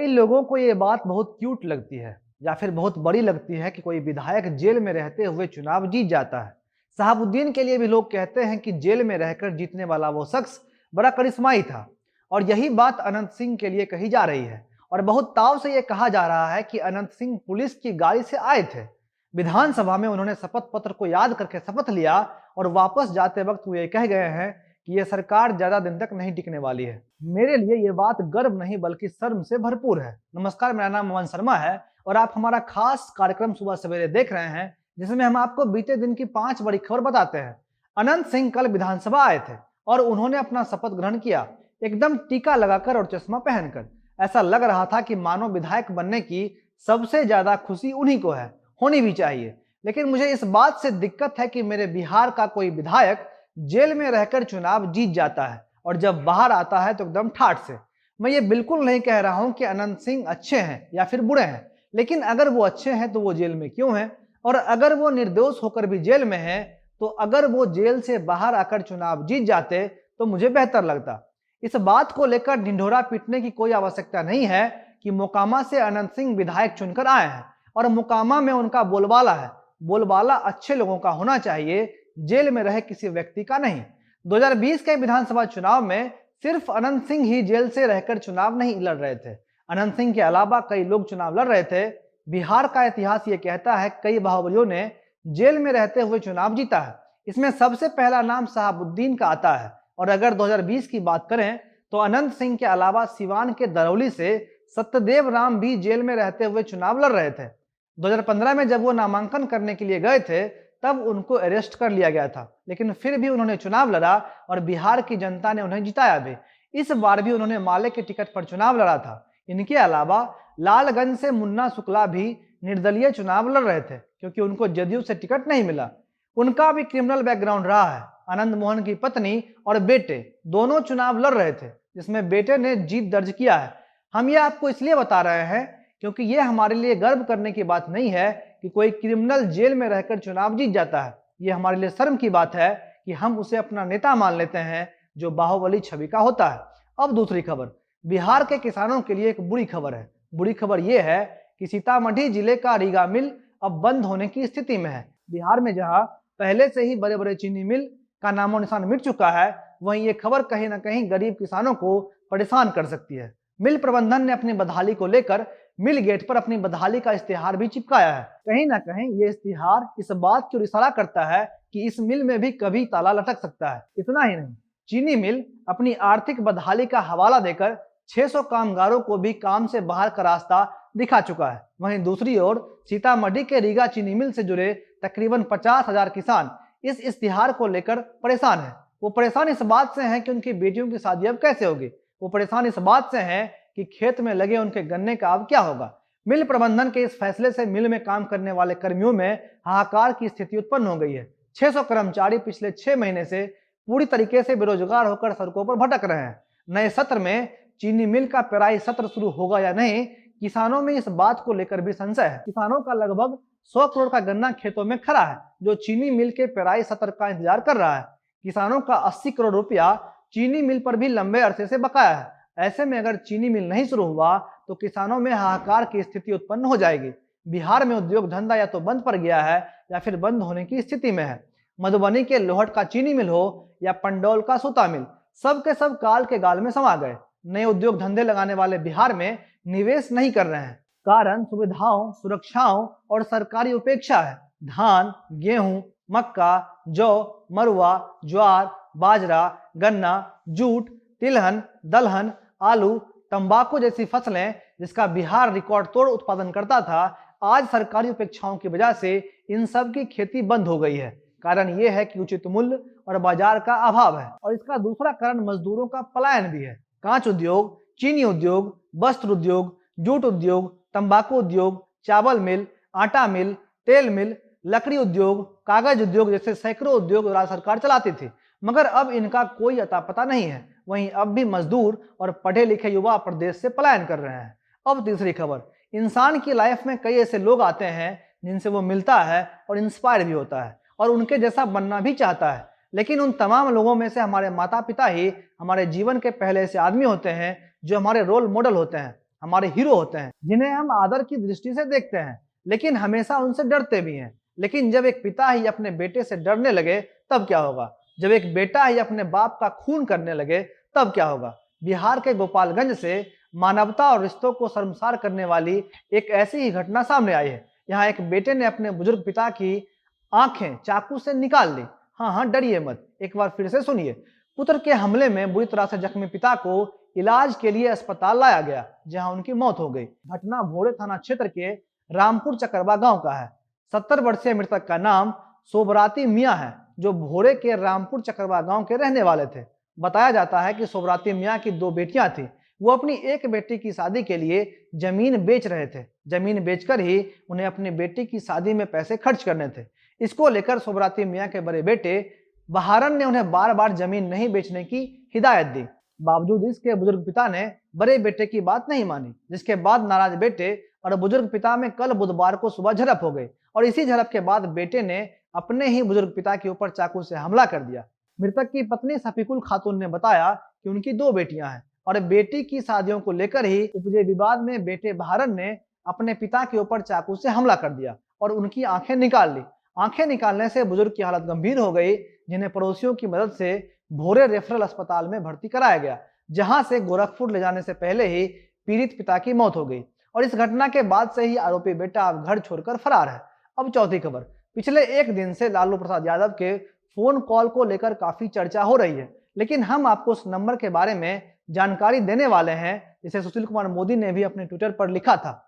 कई लोगों को ये बात बहुत क्यूट लगती है या फिर बहुत बड़ी लगती है कि कोई विधायक जेल में रहते हुए चुनाव जीत जाता है। शहाबुद्दीन के लिए भी लोग कहते हैं कि जेल में रहकर जीतने वाला वो शख्स बड़ा करिश्माई था, और यही बात अनंत सिंह के लिए कही जा रही है। और बहुत ताव से ये कहा जा रहा है कि अनंत सिंह पुलिस की गाड़ी से आए थे। विधानसभा में उन्होंने शपथ पत्र को याद करके शपथ लिया और वापस जाते वक्त वो ये कह गए हैं कि ये सरकार ज्यादा दिन तक नहीं टिकने वाली है। मेरे लिए ये बात गर्व नहीं बल्कि शर्म से भरपूर है। नमस्कार, मेरा नाम मोहन शर्मा है और आप हमारा खास कार्यक्रम सुबह सवेरे देख रहे हैं, जिसमें हम आपको बीते दिन की 5 बड़ी खबर बताते हैं। अनंत सिंह कल विधानसभा आए थे और उन्होंने अपना शपथ ग्रहण किया, एकदम टीका लगाकर और चश्मा पहनकर। ऐसा लग रहा था कि मानो विधायक बनने की सबसे ज्यादा खुशी उन्हीं को है, होनी भी चाहिए। लेकिन मुझे इस बात से दिक्कत है कि मेरे बिहार का कोई विधायक जेल में रहकर चुनाव जीत जाता है और जब बाहर आता है तो एकदम ठाठ से। मैं ये बिल्कुल नहीं कह रहा हूं कि अनंत सिंह अच्छे हैं या फिर बुरे हैं, लेकिन अगर वो अच्छे हैं तो वो जेल में क्यों हैं? और अगर वो निर्दोष होकर भी जेल में हैं, तो अगर वो जेल से बाहर आकर चुनाव जीत जाते तो मुझे बेहतर लगता। इस बात को लेकर ढिंढोरा पीटने की कोई आवश्यकता नहीं है कि मोकामा से अनंत सिंह विधायक चुनकर आए हैं और मोकामा में उनका बोलबाला है। बोलबाला अच्छे लोगों का होना चाहिए, जेल में रहे किसी व्यक्ति का नहीं। 2020 के विधानसभा चुनाव में सिर्फ अनंत सिंह ही जेल से रहकर चुनाव नहीं लड़ रहे थे। अनंत सिंह के अलावा कई लोग चुनाव लड़ रहे थे। बिहार का इतिहास ये कहता है कई बाहुबलियों ने जेल में रहते हुए चुनाव जीता है। इसमें सबसे पहला नाम शहाबुद्दीन का आता है। और अगर 2020 की बात करें तो अनंत सिंह के अलावा सिवान के दरौली से सत्यदेव राम भी जेल में रहते हुए चुनाव लड़ रहे थे। 2015 में जब वो नामांकन करने के लिए गए थे तब उनको अरेस्ट कर लिया गया था, लेकिन फिर भी उन्होंने चुनाव लड़ा और बिहार की जनता ने उन्हें जिताया भी। इस बार भी उन्होंने माले के टिकट पर चुनाव लड़ा था। इनके अलावा लालगंज से मुन्ना शुक्ला भी निर्दलीय चुनाव लड़ रहे थे क्योंकि उनको जदयू से टिकट नहीं मिला। उनका भी क्रिमिनल बैकग्राउंड रहा है। आनंद मोहन की पत्नी और बेटे दोनों चुनाव लड़ रहे थे, जिसमें बेटे ने जीत दर्ज किया है। हम ये आपको इसलिए बता रहे हैं क्योंकि ये हमारे लिए गर्व करने की बात नहीं है कि कोई क्रिमिनल जेल में रहकर चुनाव जीत जाता है। ये हमारे लिए शर्म की बात है कि हम उसे अपना नेता मान लेते हैं जो बाहुबली छवि का होता है। अब दूसरी खबर, बिहार के किसानों के लिए एक बुरी खबर है। बुरी खबर यह है कि सीतामढ़ी जिले का रीगा मिल अब बंद होने की स्थिति में है। बिहार में जहां पहले से ही बड़े बड़े चीनी मिल का नामो निशान मिट चुका है, वहीं ये खबर कहीं ना कहीं गरीब किसानों को परेशान कर सकती है। मिल प्रबंधन ने अपनी बदहाली को लेकर मिल गेट पर अपनी बदहाली का इश्तिहार भी चिपकाया है। कहीं ना कहीं ये इश्तिहार इस बात की ओर इशारा करता है कि इस मिल में भी कभी ताला लटक सकता है। इतना ही नहीं, चीनी मिल अपनी आर्थिक बदहाली का हवाला देकर 600 कामगारों को भी काम से बाहर का रास्ता दिखा चुका है। वहीं दूसरी ओर सीतामढ़ी के रीगा चीनी मिल से जुड़े तकरीबन 50,000 किसान इस इश्तिहार को लेकर परेशान है। वो परेशान इस बात से हैं कि उनकी बेटियों की शादी अब कैसे होगी। वो परेशान इस बात से हैं कि खेत में लगे उनके गन्ने का अब क्या होगा। मिल प्रबंधन के इस फैसले से मिल में काम करने वाले कर्मियों में हाहाकार की स्थिति उत्पन्न हो गई है। 600 कर्मचारी पिछले 6 महीने से पूरी तरीके से बेरोजगार होकर सड़कों पर भटक रहे हैं। नए सत्र में चीनी मिल का पेराई सत्र शुरू होगा या नहीं, किसानों में इस बात को लेकर भी संशय है। किसानों का लगभग 100 करोड़ का गन्ना खेतों में खड़ा है, जो चीनी मिल के पेराई सत्र का इंतजार कर रहा है। किसानों का 80 करोड़ रुपया चीनी मिल पर भी लंबे अरसे से बकाया है। ऐसे में अगर चीनी मिल नहीं शुरू हुआ तो किसानों में हाहाकार की स्थिति उत्पन्न हो जाएगी। बिहार में उद्योग धंधा या तो बंद पड़ गया है या फिर बंद होने की स्थिति में है। मधुबनी के लोहट का चीनी मिल हो या पंडौल का सूता मिल, सब के सब काल के गाल में समा गए। नए उद्योग धंधे लगाने वाले बिहार में निवेश नहीं कर रहे हैं। कारण सुविधाओं, सुरक्षाओं और सरकारी उपेक्षा है। धान, गेहूं, मक्का, जौ, मरुआ, ज्वार, बाजरा, गन्ना, जूट, तिलहन, दलहन, आलू, तंबाकू जैसी फसलें जिसका बिहार रिकॉर्ड तोड़ उत्पादन करता था, आज सरकारी उपेक्षाओं की वजह से इन सब की खेती बंद हो गई है। कारण यह है कि उचित मूल्य और बाजार का अभाव है। और इसका दूसरा कारण मजदूरों का पलायन भी है। कांच उद्योग, चीनी उद्योग, वस्त्र उद्योग, जूट उद्योग, तंबाकू उद्योग, चावल मिल, आटा मिल, तेल मिल, लकड़ी उद्योग, कागज उद्योग जैसे सैकड़ों उद्योग राज्य सरकार चलाती थी, मगर अब इनका कोई अता पता नहीं है। वहीं अब भी मजदूर और पढ़े लिखे युवा प्रदेश से पलायन कर रहे हैं। अब तीसरी खबर, इंसान की लाइफ में कई ऐसे लोग आते हैं जिनसे वो मिलता है और इंस्पायर भी होता है और उनके जैसा बनना भी चाहता है। लेकिन उन तमाम लोगों में से हमारे माता पिता ही हमारे जीवन के पहले ऐसे आदमी होते हैं जो हमारे रोल मॉडल होते हैं। हमारे हीरो होते हैं, जिन्हें हम आदर की दृष्टि से देखते हैं, लेकिन हमेशा उनसे डरते भी हैं। लेकिन जब एक पिता ही अपने बेटे से डरने लगे तब क्या होगा? जब एक बेटा ही अपने बाप का खून करने लगे तब क्या होगा? बिहार के गोपालगंज से मानवता और रिश्तों को शर्मसार करने वाली एक ऐसी ही घटना सामने आई है। यहाँ एक बेटे ने अपने बुजुर्ग पिता की आंखें चाकू से निकाल ली। हाँ हाँ, डरिए मत, एक बार फिर से सुनिए। पुत्र के हमले में बुरी तरह से जख्मी पिता को इलाज के लिए अस्पताल लाया गया, जहां उनकी मौत हो गई। घटना भोरे थाना क्षेत्र के रामपुर चकरवा गांव का है। 70 वर्षीय मृतक का नाम सोबराती मियां है, जो भोरे के रामपुर चकरवा गांव के रहने वाले थे। बताया जाता है कि सोबराती मियां की 2 बेटियां थी। वो अपनी एक बेटी की शादी के लिए जमीन बेच रहे थे। जमीन बेचकर ही उन्हें अपनी बेटी की शादी में पैसे खर्च करने थे। इसको लेकर सोबराती मियां के बड़े बेटे बहारन ने उन्हें बार बार जमीन नहीं बेचने की हिदायत दी। बावजूद इसके बुजुर्ग पिता ने बड़े बेटे की बात नहीं मानी, जिसके बाद नाराज बेटे और बुजुर्ग पिता में कल बुधवार को सुबह झड़प हो गई और इसी झड़प के बाद बेटे ने अपने ही बुजुर्ग पिता के ऊपर चाकू से हमला कर दिया। मृतक की पत्नी सफीकुल खातून ने बताया कि उनकी 2 बेटियां हैं और बेटी की शादियों को लेकर ही उपजे विवाद में बेटे बहारन ने अपने पिता के ऊपर चाकू से हमला कर दिया और उनकी आंखें निकाल ली। आंखें निकालने से बुजुर्ग की हालत गंभीर हो गई, जिन्हें पड़ोसियों की मदद से भोरे रेफरल अस्पताल में भर्ती कराया गया, जहां से गोरखपुर ले जाने से पहले ही पीड़ित पिता की मौत हो गई। और इस घटना के बाद से ही आरोपी बेटा अब घर छोड़कर फरार है। अब चौथी खबर। पिछले एक दिन से लालू प्रसाद यादव के फोन कॉल को लेकर काफी चर्चा हो रही है, लेकिन हम आपको उस नंबर के बारे में जानकारी देने वाले हैं, जिसे सुशील कुमार मोदी ने भी अपने ट्विटर पर लिखा था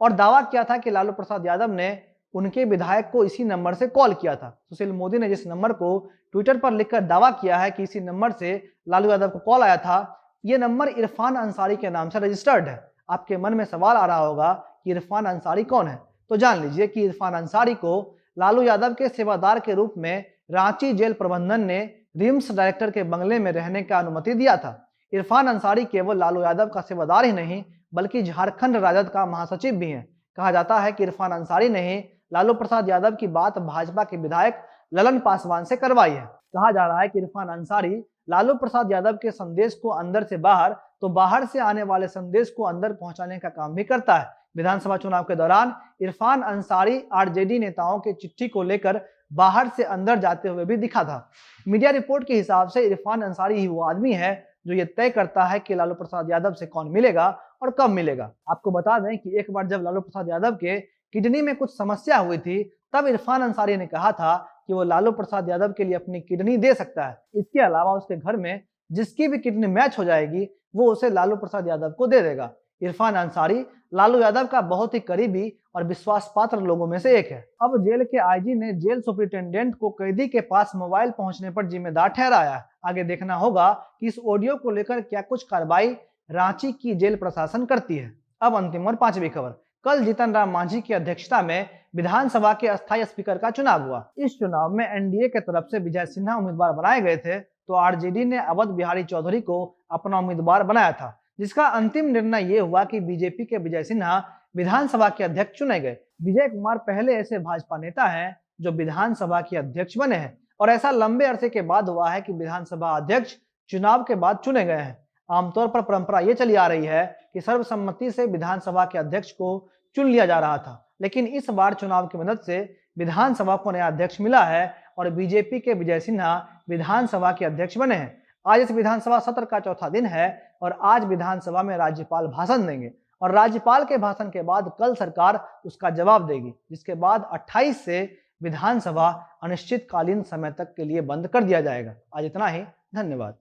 और दावा किया था कि लालू प्रसाद यादव ने उनके विधायक को इसी नंबर से कॉल किया था। सुशील मोदी ने जिस नंबर को ट्विटर पर लिखकर दावा किया है कि इसी नंबर से लालू यादव को कॉल आया था, यह नंबर इरफान अंसारी के नाम से रजिस्टर्ड है। आपके मन में सवाल आ रहा होगा कि इरफान अंसारी कौन है, तो जान लीजिए कि इरफान अंसारी को लालू यादव के सेवादार के रूप में रांची जेल प्रबंधन ने रिम्स डायरेक्टर के बंगले में रहने का अनुमति दिया था। इरफान अंसारी केवल लालू यादव का सेवादार ही नहीं, बल्कि झारखंड राजद का महासचिव भी है। कहा जाता है कि इरफान अंसारी ने ही लालू प्रसाद यादव की बात भाजपा के विधायक ललन पासवान से करवाई है। कहा जा रहा है कि इरफान अंसारी लालू प्रसाद यादव के संदेश को अंदर से बाहर, तो बाहर से आने वाले संदेश को अंदर पहुंचाने का काम भी करता है। विधानसभा चुनाव के दौरान इरफान अंसारी आरजेडी नेताओं के चिट्ठी को लेकर बाहर से अंदर जाते हुए भी दिखा था। मीडिया रिपोर्ट के हिसाब से इरफान अंसारी ही वो आदमी है जो ये तय करता है कि लालू प्रसाद यादव से कौन मिलेगा और कब मिलेगा। आपको बता दें कि एक बार जब लालू प्रसाद यादव के किडनी में कुछ समस्या हुई थी, तब इरफान अंसारी ने कहा था कि वो लालू प्रसाद यादव के लिए अपनी किडनी दे सकता है। इसके अलावा उसके घर में जिसकी भी किडनी मैच हो जाएगी, वो उसे लालू प्रसाद यादव को दे देगा। इरफान अंसारी लालू यादव का बहुत ही करीबी और विश्वास पात्र लोगों में से एक है। अब जेल के आईजी ने जेल सुपरिटेंडेंट को कैदी के पास मोबाइल पहुंचने पर जिम्मेदार ठहराया है। आगे देखना होगा कि इस ऑडियो को लेकर क्या कुछ कार्रवाई रांची की जेल प्रशासन करती है। अब अंतिम और 5वीं खबर। कल जीतन राम मांझी की अध्यक्षता में विधानसभा के अस्थायी स्पीकर का चुनाव हुआ। इस चुनाव में एनडीए के तरफ से विजय सिन्हा उम्मीदवार बनाए गए थे, तो आरजेडी ने अवध बिहारी चौधरी को अपना उम्मीदवार बनाया था, जिसका अंतिम निर्णय ये हुआ कि बीजेपी के विजय सिन्हा विधानसभा के अध्यक्ष चुने गए। विजय कुमार पहले ऐसे भाजपा नेता हैं जो विधानसभा के अध्यक्ष बने हैं और ऐसा लंबे अरसे के बाद हुआ है कि विधानसभा अध्यक्ष चुनाव के बाद चुने गए हैं। आमतौर पर परंपरा ये चली आ रही है कि सर्वसम्मति से विधानसभा के अध्यक्ष को चुन लिया जा रहा था, लेकिन इस बार चुनाव की मदद से विधानसभा को नया अध्यक्ष मिला है और बीजेपी के विजय सिन्हा विधानसभा के अध्यक्ष बने हैं। आज इस विधानसभा सत्र का चौथा दिन है और आज विधानसभा में राज्यपाल भाषण देंगे और राज्यपाल के भाषण के बाद कल सरकार उसका जवाब देगी, जिसके बाद 28 से विधानसभा अनिश्चितकालीन समय तक के लिए बंद कर दिया जाएगा। आज इतना ही, धन्यवाद।